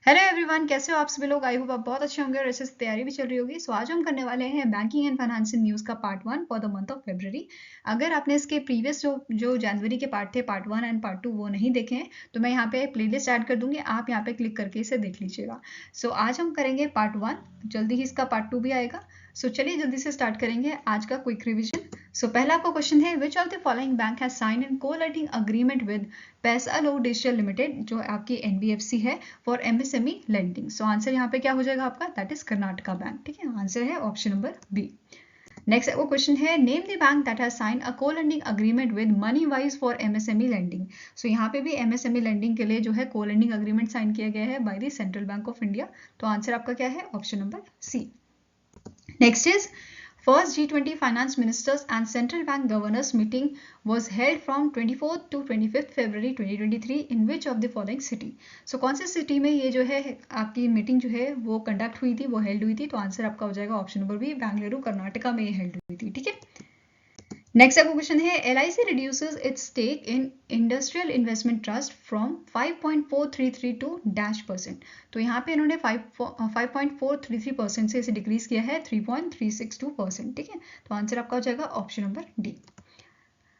Hello everyone, कैसे हो आप सभी लोग। आई होप आप बहुत अच्छे होंगे और अच्छे से तैयारी भी चल रही होगी। सो आज हम करने वाले हैं बैंकिंग एंड फाइनेंशियल न्यूज़ का part 1 for the month of February. अगर आपने इसके प्रीवियस जो जनवरी के पार्ट थे, पार्ट 1 एंड पार्ट 2, वो नहीं देखे हैं तो मैं यहाँ पे प्लेलिस्ट ऐड कर दूंगी, आप यहाँ पे क्लिक करके इसे देख लीजिएगा। सो आज हम करेंगे पार्ट 1, जल्दी ही इसका पार्ट 2 भी आएगा। सो चलिए जल्दी से स्टार्ट करेंगे आज का क्विक रिविजन। सो पहला आपका क्वेश्चन है, which of the following bank has sign in co-lending agreement with Paisalo digital limited, जो आपकी एनबीएफसी है, for MSME lending. So answer यहाँ पे क्या हो जाएगा आपका, दैट इज कर्नाटका बैंक। ठीक है, आंसर है ऑप्शन नंबर बी। नेक्स्ट वो क्वेश्चन है, name the bank that has sign a co-lending agreement with Moneywise for MSME lending. So यहाँ पे भी एमएसएमई लेंडिंग के लिए जो है को-लेंडिंग अग्रीमेंट साइन किया गया है by the Central Bank of India. तो आंसर आपका क्या है, option number C. Next is, first G20 finance ministers and central bank governors meeting was held from 24th to 25th February 2023 in which of the following city? So कौन सी city में ये जो है आपकी मीटिंग जो है वो कंडक्ट हुई थी, वो हेल्ड हुई थी। तो आंसर आपका हो जाएगा option number B, Bengaluru Karnataka में ये हेल्ड हुई थी। ठीक है, नेक्स्ट आपका क्वेश्चन है, LIC reduces its stake in Industrial Investment Trust from 5.433 to -%। तो यहाँ पे इन्होंने 5.433% से इसे डिक्रीज किया है 3.362%। ठीक है, तो आंसर आपका हो जाएगा option number D.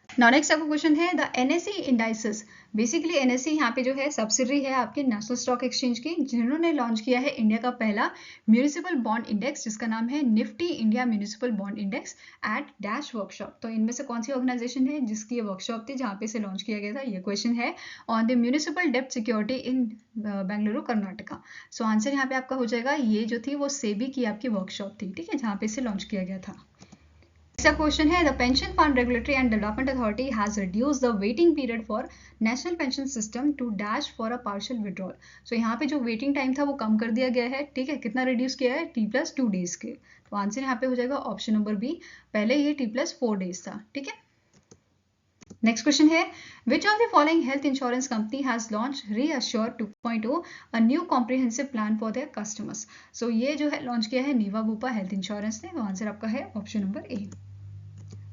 Now next आपका क्वेश्चन है, the NSE indices. Basically NSE यहाँ पे जो है सब्सिडरी है आपके नेशनल स्टॉक एक्सचेंज की, जिन्होंने लॉन्च किया है इंडिया का पहला म्यूनिसिपल बॉन्ड इंडेक्स, जिसका नाम है Nifty India municipal bond index at dash workshop. तो इनमें से कौन सी ऑर्गेनाइजेशन है जिसकी ये वर्कशॉप थी जहाँ पे इसे लॉन्च किया गया था, ये क्वेश्चन है ऑन द म्यूनिसिपल डेप्ट security in Bengaluru Karnataka. So answer यहाँ पे आपका हो जाएगा, ये जो थी वो सेबी की आपकी वर्कशॉप थी। ठीक है, जहाँ पे इसे लॉन्च किया गया था। Next question है, the Pension Fund Regulatory and Development Authority has reduced the waiting period for National Pension System to dash for a partial withdrawal. So यहाँ पे जो वेटिंग टाइम था वो कम कर दिया गया है। ठीक है, कितना रिड्यूस किया है, T+2 डेज के। तो आंसर यहाँ पे हो जाएगा ऑप्शन नंबर बी, पहले ये T+4 डेज था। ठीक है, नेक्स्ट क्वेश्चन है, which of the following health insurance company has launch reassure 2.0 a new comprehensive plan for their customers. So ये जो है लॉन्च किया है नीवा बुपा हेल्थ इंश्योरेंस ने। तो आंसर आपका है ऑप्शन नंबर ए।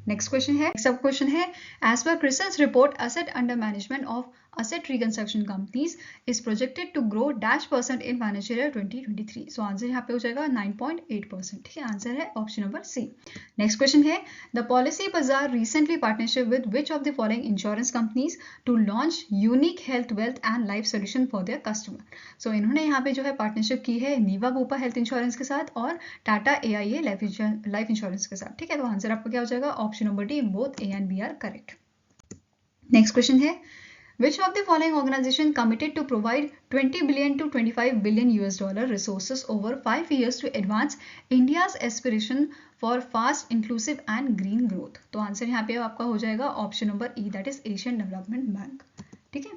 नेक्स्ट क्वेश्चन है, सब क्वेश्चन है, as per CRISIL's report asset under management of asset reconstruction companies is projected to grow -% in financial year 2023। So answer यहाँ पे हो जाएगा 9.8%। ठीक है, आंसर है ऑप्शन नंबर सी। नेक्स्ट क्वेश्चन है, the Policybazaar recently partnership with which of the following insurance companies to launch unique health wealth and life solution for their customer. So इन्होंने यहाँ पे जो है पार्टनरशिप की है नीवा बुपा हेल्थ इंश्योरेंस के साथ और टाटा AIA लाइफ इंश्योरेंस के साथ। ठीक है, तो आंसर आपका क्या हो जाएगा, option number D, both A and B are correct. Next question है, which of the following organization committed to provide 20 billion to 25 billion US dollar resources over 5 years to advance India's aspiration for fast, inclusive and green growth? तो answer यहाँ पे आपका हो जाएगा option number E, that is Asian development bank. ठीक है,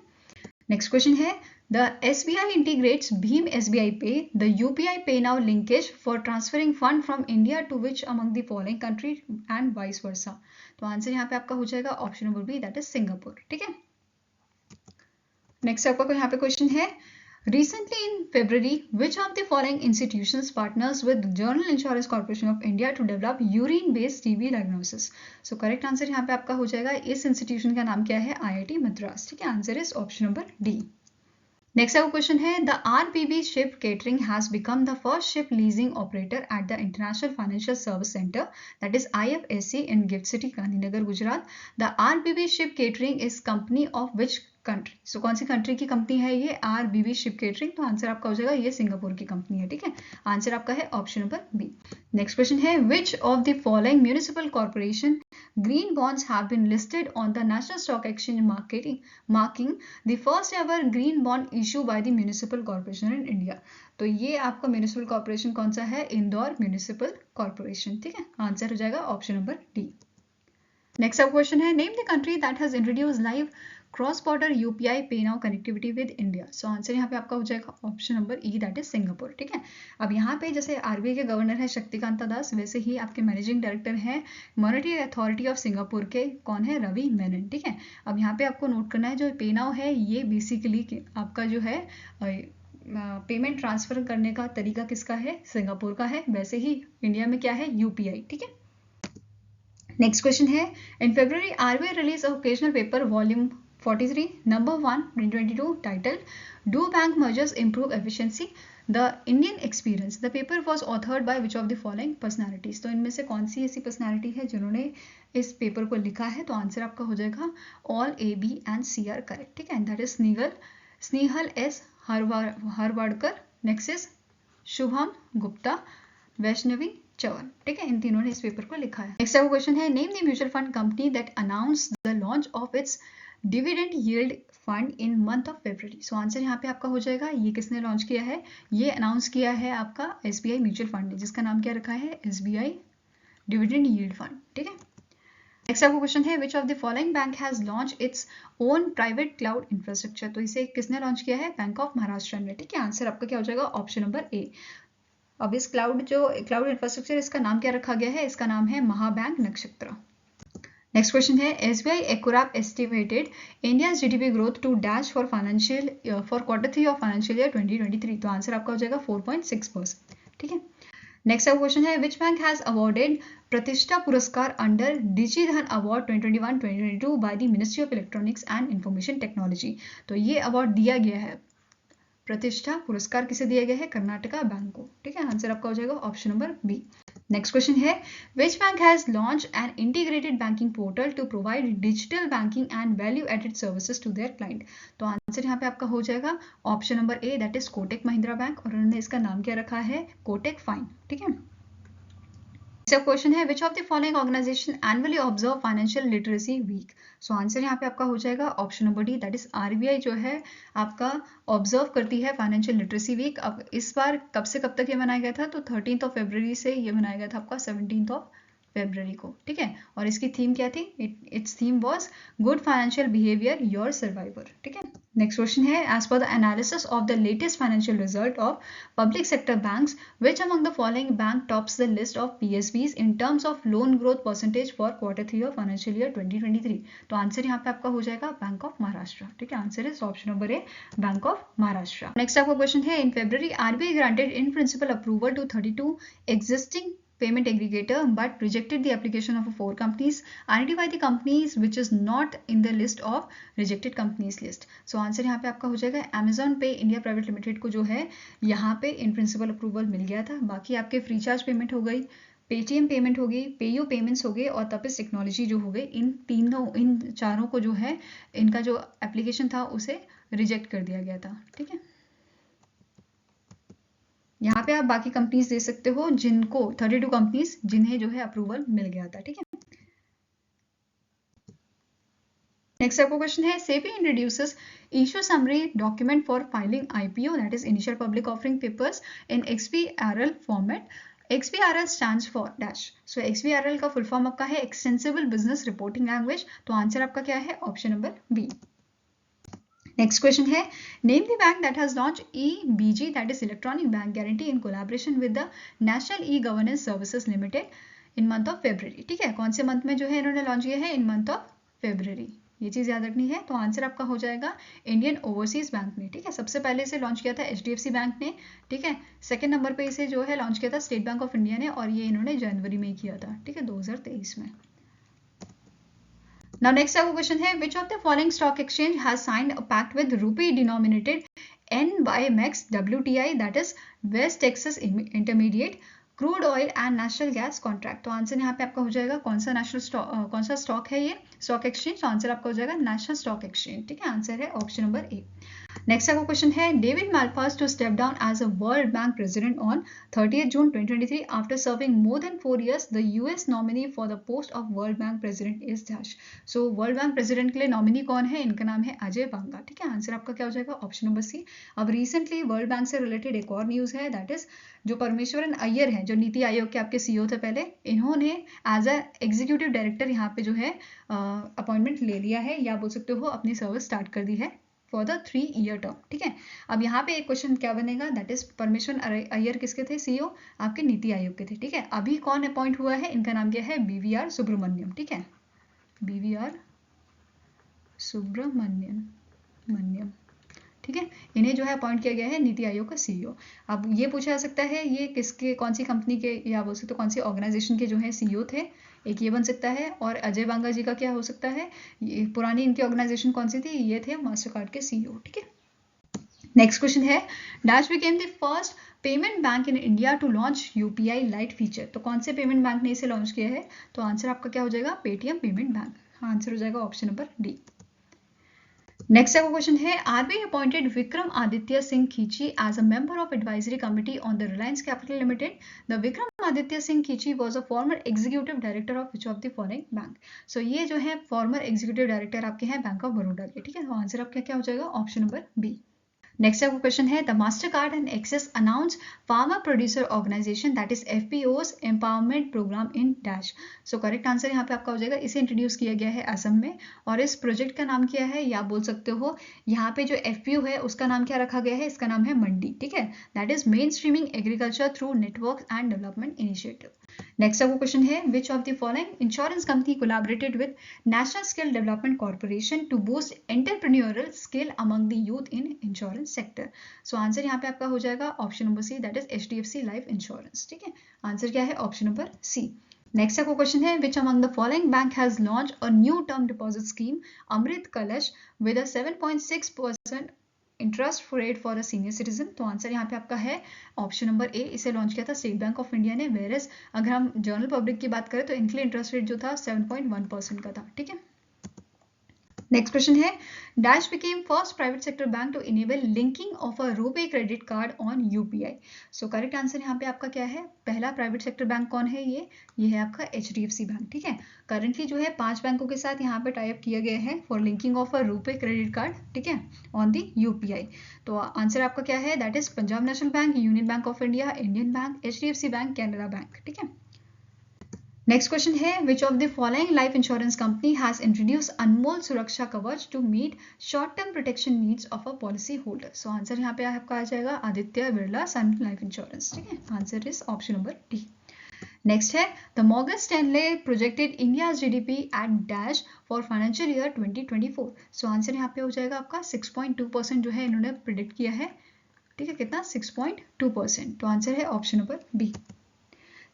next question है, the SBI integrates Bheem SBI Pay, the UPI Pay Now linkage for transferring fund from India to which among the following country and vice versa? तो answer यहाँ पे आपका हो जाएगा option number B, that is Singapore. ठीक है, next आपका यहाँ पे क्वेश्चन है, recently in February which of the following institutions partners with General Insurance Corporation of India to develop urine based TB diagnosis? So correct answer यहाँ पे आपका हो जाएगा, इस इंस्टीट्यूशन का नाम क्या है, IIT मद्रास। ठीक है, answer is option number D. Next आपका क्वेश्चन है, the RBB ship catering has become the first ship leasing operator at the international financial service centre that is IFSC in GIFT city Gandhinagar Gujarat. The RBB ship catering is company of which country? सो कौन सी country की company है ये RBB ship catering? तो answer आपका हो जाएगा ये सिंगापुर की कंपनी है। ठीक है, आंसर आपका है option number B. Next question है, which of the following municipal corporation green bonds have been listed on the National Stock Exchange marking the first ever green bond issue by the municipal corporation in India। तो ये आपका municipal corporation कौन सा है, Indore municipal corporation. ठीक है, answer हो जाएगा ऑप्शन नंबर डी। नेक्स्ट अब क्वेश्चन है, name the country that has introduce live cross border UPI पे now connectivity with India. So answer यहाँ पे आपका हो जाएगा option number E, that is Singapore. ठीक है, अब यहाँ पे जैसे RBI के गवर्नर है शक्तिकांता दास, वैसे ही आपके मैनेजिंग डायरेक्टर हैं मॉनेटरी अथॉरिटी ऑफ सिंगापुर के, कौन है, रवि मेनन। ठीक है, अब यहाँ पे आपको नोट करना है जो पे नाउ है ये बेसिकली आपका जो है पेमेंट ट्रांसफर करने का तरीका किसका है, सिंगापुर का है। वैसे ही इंडिया में क्या है, UPI। ठीक है, नेक्स्ट क्वेश्चन है, in February RBI release occasional paper volume 43 number 1 2022 title Do Bank Mergers Improve Efficiency? The Indian Experience. The paper was authored by which of the following personalities? तो इनमें से कौन सी ऐसी पर्सनैलिटी है जिन्होंने इस पेपर को लिखा है? तो आंसर आपका हो जाएगा all A, B and C are correct. ठीक है, that is Snehal S Harwadkar, next is Shubham Gupta, Vaishnavi Chavan. ठीक है, इन तीनों ने इस पेपर को लिखा है. नेक्स्ट आपका क्वेश्चन है name the mutual fund company that announce the launch of its dividend yield fund in month of February. So answer यहाँ पे आपका हो जाएगा ये किसने लॉन्च किया है? ये अनाउंस किया है आपका SBI म्यूचुअल फंड ने, जिसका नाम क्या रखा है? SBI dividend yield fund. ठीक है, नेक्स्ट आपका क्वेश्चन है which of the following bank has launch its own private cloud infrastructure. तो इसे किसने लॉन्च किया है? बैंक ऑफ महाराष्ट्र ने. ठीक है, आंसर आपका क्या हो जाएगा? ऑप्शन नंबर ए. अब इस क्लाउड इंफ्रास्ट्रक्चर, इसका नाम क्या रखा गया है? इसका नाम है महाबैंक नक्षत्र. नेक्स्ट क्वेश्चन है SBI Ecorap estimated India's GDP growth to dash for Q3 of financial year 2023. तो आंसर आपका हो जाएगा 4.6%. ठीक है, नेक्स्ट आपका क्वेश्चन है विच बैंक हैज अवॉर्डेड प्रतिष्ठा पुरस्कार under DigiDhan award 2021-2022 bye the ministry of electronics and information technology. तो ये अवार्ड दिया गया है, प्रतिष्ठा पुरस्कार किसे दिया गया है? कर्नाटका बैंक को. ठीक है, आंसर आपका हो जाएगा option number B. Next question है which bank has launch an integrated banking portal to provide digital banking and value added services to their client. तो आंसर यहाँ पे आपका हो जाएगा option number A, that is Kotak Mahindra bank, और उन्होंने इसका नाम क्या रखा है? कोटक फाइन. ठीक है, नेक्स्ट क्वेश्चन है which of the following organisation annually observe financial literacy week. So answer यहाँ पे आपका हो जाएगा option number D, that is RBI जो है आपका ऑब्जर्व करती है फाइनेंशियल लिटरेसी वीक. अब इस बार कब से कब तक ये मनाया गया था? तो 13 फरवरी से ये मनाया गया था आपका 17 फरवरी को. ठीक है, और इसकी थीम क्या थी? Its theme was good financial behaviour your survivor. ठीक है, नेक्स्ट क्वेश्चन है as per the analysis of the latest financial result of public sector banks which among the following bank tops the list of PSBs in terms of loan growth percentage for Q3 of financial year 2023. तो answer यहाँ पे आपका हो जाएगा bank of Maharashtra. ठीक है, answer is option number A, bank of Maharashtra. Next आपका question है in February RBI granted in principle approval to 32 existing payment aggregator but rejected the application of 4 companies. Identify the companies which is not in the list of rejected companies list. So answer यहाँ पे आपका हो जाएगा Amazon Pay India Private Limited को जो है यहाँ पे इन प्रिंसिपल अप्रूवल मिल गया था. बाकी आपके फ्री चार्ज पेमेंट हो गई, पेटीएम पेमेंट हो गई, पेयू पेमेंट्स हो गए और तपिस टेक्नोलॉजी जो हो गई. इन चारों को जो है इनका जो एप्लीकेशन था उसे रिजेक्ट कर दिया गया था. ठीक है, यहाँ पे आप बाकी कंपनीज दे सकते हो जिनको 32 कंपनीज जिन्हें जो है अप्रूवल मिल गया था. ठीक है, नेक्स्ट आपका क्वेश्चन है SEBI introduces issue summary document for filing IPO, that is initial public offering papers in XBRL format. XBRL stands for dash. So XBRL का फुल फॉर्म आपका है एक्सटेंसिबल बिजनेस रिपोर्टिंग लैंग्वेज. तो आंसर आपका क्या है? Option number B. Next question है name the bank that has launch EBG, that is electronic bank guarantee in collaboration with the national e-governance services limited in month of February. ठीक है, कौन से month में जो है इन्होंने लॉन्च किया है? इन मंथ ऑफ फरवरी. ये चीज याद रखनी है. तो आंसर आपका हो जाएगा इंडियन ओवरसीज बैंक ने. ठीक है, सबसे पहले इसे लॉन्च किया था HDFC बैंक ने. ठीक है, सेकंड नंबर पे इसे जो है लॉन्च किया था स्टेट बैंक ऑफ इंडिया ने, और ये इन्होंने जनवरी में किया था. ठीक है, 2023 में. Now next आपका क्वेश्चन है which of the following stock exchange has signed a pact with rupee denominated NYMEX WTI, that is West Texas Intermediate crude oil and natural gas contract. तो आंसर यहाँ पे आपका हो जाएगा कौन सा स्टॉक है ये स्टॉक एक्सचेंज. तो आंसर आपका हो जाएगा नेशनल स्टॉक एक्सचेंज. ठीक है, आंसर है ऑप्शन नंबर ए. नेक्स्ट आपका क्वेश्चन है David Malpass to step down as a world bank president on 30 June 2023 after serving more than 4 years. The US nominee for the post of world bank president is dash. So world bank president के लिए nominee कौन है? इनका नाम है अजय बांगा. ठीक है, answer आपका क्या हो जाएगा? Option number C. अब रिसेंटली वर्ल्ड बैंक से रिलेटेड एक और न्यूज है, दैट इज जो परमेश्वरन अय्यर हैं जो नीति आयोग के आपके CEO थे पहले, इन्होंने एज अ एग्जीक्यूटिव डायरेक्टर यहाँ पे जो है अपॉइंटमेंट ले लिया है, या बोल सकते हो अपनी सर्विस स्टार्ट कर दी है फॉर द 3-year टर्म. ठीक है, अब यहाँ पे एक क्वेश्चन क्या बनेगा, दैट इज परमेश्वरन अय्यर किसके थे? CEO आपके नीति आयोग के थे. ठीक है, अभी कौन अपॉइंट हुआ है? इनका नाम क्या है? BVR सुब्रमण्यम. ठीक है, BVR सुब्रमण्यम. ठीक है, इन्हें जो है अपॉइंट किया गया है नीति आयोग का CEO. अब ये पूछा जा सकता है ये किसके कौन सी कंपनी के या बोल सकते हो कौन सी ऑर्गेनाइजेशन के जो है CEO थे? एक ये बन सकता है, और अजय बांगा जी का क्या हो सकता है, ये पुरानी इनकी ऑर्गेनाइजेशन कौन सी थी, ये थे मास्टर कार्ड के CEO, ठीक है। नेक्स्ट क्वेश्चन है, dash became the first payment bank in India to launch UPI lite feature. तो कौन से पेमेंट बैंक ने इसे लॉन्च किया है, तो आंसर आपका क्या हो जाएगा, पेटीएम पेमेंट बैंक, आंसर हो जाएगा ऑप्शन नंबर डी। नेक्स्ट आपका क्वेश्चन है, RBI appointed Vikram Aditya Singh Khichi as a member of advisory committee on the Reliance Capital limited. The Vikram Aditya Singh Khichi was a former executive director of which of the following bank. So ये जो है farmer executive director आपके हैं bank of Baroda के, ठीक है। तो answer आपका क्या हो जाएगा, ऑप्शन नंबर बी। नेक्स्ट आपका क्वेश्चन है, the Mastercard and Axis announce farmer producer organisation that is FPO's empowerment programme in dash. So correct answer यहाँ पे आपका हो जाएगा, इसे इंट्रोड्यूस किया गया है असम में, और इस प्रोजेक्ट का नाम क्या है, या आप बोल सकते हो यहाँ पे जो FPO है उसका नाम क्या रखा गया है, इसका नाम है मंडी, ठीक है। That is mainstreaming agriculture through network and development initiative. Next आपको क्वेश्चन है, which of the following insurance company collaborated with National Skill Development Corporation to boost entrepreneurial skill among the youth in insurance sector. So answer यहाँ पे आपका हो जाएगा option number C, that is HDFC life insurance, ठीक है। Answer क्या है, option number सी। Next आपको क्वेश्चन है, which among the following bank has launch a new term deposit scheme Amrit Kalash with a 7.6% interest rate for a senior citizen. तो answer यहाँ पे आपका है ऑप्शन नंबर ए, इसे लॉन्च किया था स्टेट बैंक ऑफ इंडिया ने, वेरस अगर हम जनरल पब्लिक की बात करें तो इनके लिए इंटरेस्ट रेट जो था 7.1% का था, ठीक है। नेक्स्ट क्वेश्चन है, dash became first private sector bank to enable linking of a RuPay credit card on UPI। So correct answer यहाँ पे आपका क्या है, पहला प्राइवेट सेक्टर बैंक कौन है, ये है आपका HDFC बैंक, ठीक है। करंटली जो है 5 बैंकों के साथ यहाँ पे टाइप किया गया है for linking of a RuPay credit card, ठीक है, ऑन दी UPI। तो आंसर आपका क्या है, that is Punjab national bank, union bank of India, Indian bank, HDFC bank, Canara bank, ठीक है। नेक्स्ट क्वेश्चन है, which of the following life insurance company has introduce Anmol Suraksha Kavach to meet short term protection needs of a policy holder. So answer यहाँ पे आपका आ जाएगा Aditya Birla sun life insurance, ठीक है। Answer is option number D. Next है, the Morgan Stanley projected India's GDP at dash for financial year 2024। So answer यहाँ पे हो जाएगा आपका 6.2% जो है इन्होंने प्रिडिक्ट किया है, ठीक है, कितना 6.2%। तो आंसर है ऑप्शन नंबर बी।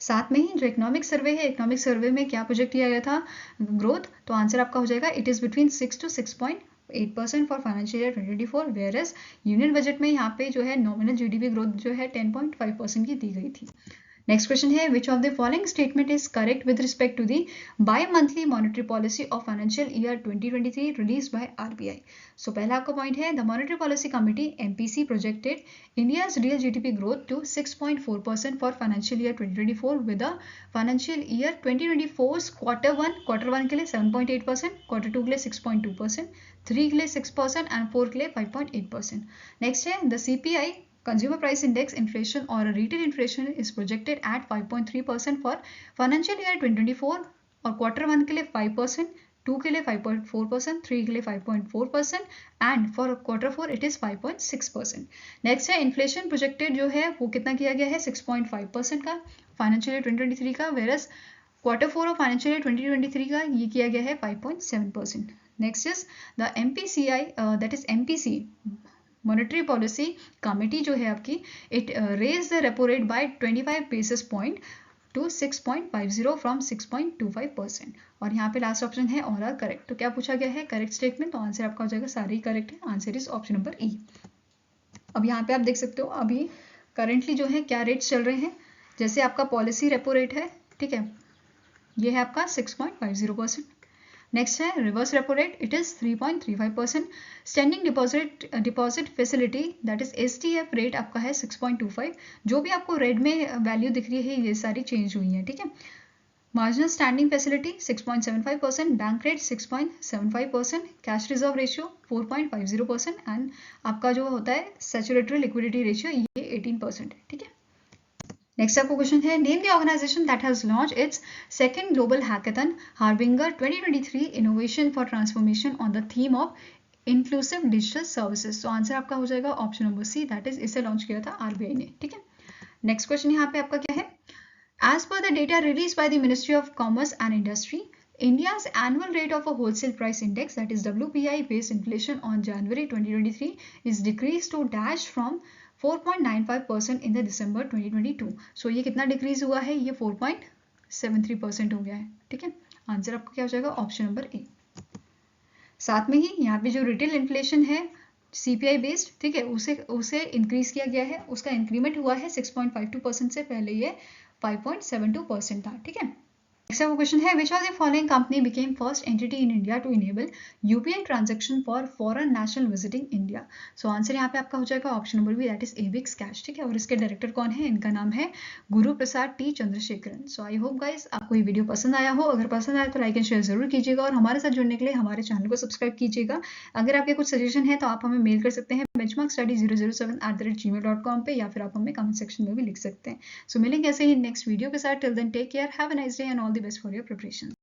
साथ में ही जो इकोनॉमिक सर्वे है, इकोनॉमिक सर्वे में क्या प्रोजेक्ट किया गया था ग्रोथ, तो आंसर आपका हो जाएगा it is between 6 to 6.8% for financial year 2024, whereas union budget में यहाँ पे जो है नॉमिनल GDP ग्रोथ जो है 10.5% की दी गई थी। नेक्स्ट क्वेश्चन है, which of the following statement is correct with respect to the bimonthly monetary policy of financial year 2023 release by RBI। सो पहला आपका पॉइंट है, the monetary policy committee MPC projected India's real GDP growth to 6.4% for financial year 2024 with the financial year 2024 quarter one के लिए 7.8%, quarter to के लिए 6.2%, 3 के लिए 6% एंड 4 के लिए 5.8%। नेक्स्ट है, the CPI Consumer Price Index inflation or retail inflation is projected at 5.3% for financial year 2024 और क्वार्टर वन के लिए 5%, 2 के लिए 5.4%, 3 के लिए 5.4% and for quarter four it is 5.6%। Next है, इन्फ्लेशन प्रोजेक्टेड जो है वो कितना किया गया है 6.5% का फाइनेंशियल ईयर 2023 का, versus quarter four of financial year 2023 का ये किया गया है 5.7%। Next is the MPCI that is MPC monetary policy committee जो है आपकी, it raise the repo rate by 25 basis point to 6.50 from 6.25%। और यहाँ पे लास्ट ऑप्शन है ऑल आर करेक्ट। तो क्या पूछा गया है, करेक्ट स्टेटमेंट, तो आंसर आपका हो जाएगा सारे ही करेक्ट है, आंसर इज ऑप्शन नंबर ई। अब यहाँ पे आप देख सकते हो अभी करेंटली जो है क्या रेट्स चल रहे हैं, जैसे आपका पॉलिसी रेपो रेट है, ठीक है, ये है आपका 6.50%। नेक्स्ट है reverse repo rate, it is 3.35%। Standing deposit facility that is STF rate आपका है 6.25। जो भी आपको रेड में वैल्यू दिख रही है ये सारी चेंज हुई है, ठीक है। Marginal standing facility 6.75%, bank rate 6.75%, cash reserve ratio 4.50% and आपका जो होता है सैचुरेटरी लिक्विडिटी रेशियो ये 18% है, ठीक है। नेक्स्ट आपको क्वेश्चन है, name the organisation that has launch its second global hackathon harbinger 2023 innovation for transformation on the theme of inclusive digital services. तो आंसर आपका हो जाएगा option number C, that is इसे लॉन्च किया था RBI ने, ठीक है। नेक्स्ट क्वेश्चन यहाँ पे आपका क्या है, as per the data release by the ministry of commerce and industry, India's annual rate of a wholesale price index that is WPI based inflation on January 2023 is decreased to dash from 4.95% in the December 2022। सो ये कितना decrease हुआ है, ये 4.95 0.73% हो गया है। ठीक है, आंसर आपका क्या हो जाएगा? ऑप्शन नंबर ए। साथ में ही यहाँ पे जो रिटेल इन्फ्लेशन है CPI बेस्ड, ठीक है, उसे इंक्रीज किया गया है, उसका इंक्रीमेंट हुआ है 6.52% से, पहले ये 5.72% था। ठीक है, नेक्स्ट क्वेश्चन है which of the following company became first entity in India to enable UPI transaction for foreign national visiting India. So answer यहाँ पे आपका हो जाएगा option number B, that is Ebix cash. ठीक है, और इसके डायरेक्टर कौन है? इनका नाम है Guru Prasad T Chandrasekaran. So I hope guys आपको ये वीडियो पसंद आया हो। अगर पसंद आया तो लाइक एंड शेयर जरूर कीजिएगा और हमारे साथ जुड़ने के लिए हमारे चैनल को सब्सक्राइब कीजिएगा। अगर आपके कुछ सजेशन है तो आप हमें मेल कर सकते हैं benchmarkstudy007@gmail.com पे, या फिर आप हमें कमेंट सेक्शन में भी लिख सकते हैं। सो मिलेंगे ऐसे ही नेक्स्ट वीडियो के साथ। Till then take care, have a nice day and all the best for your preparation.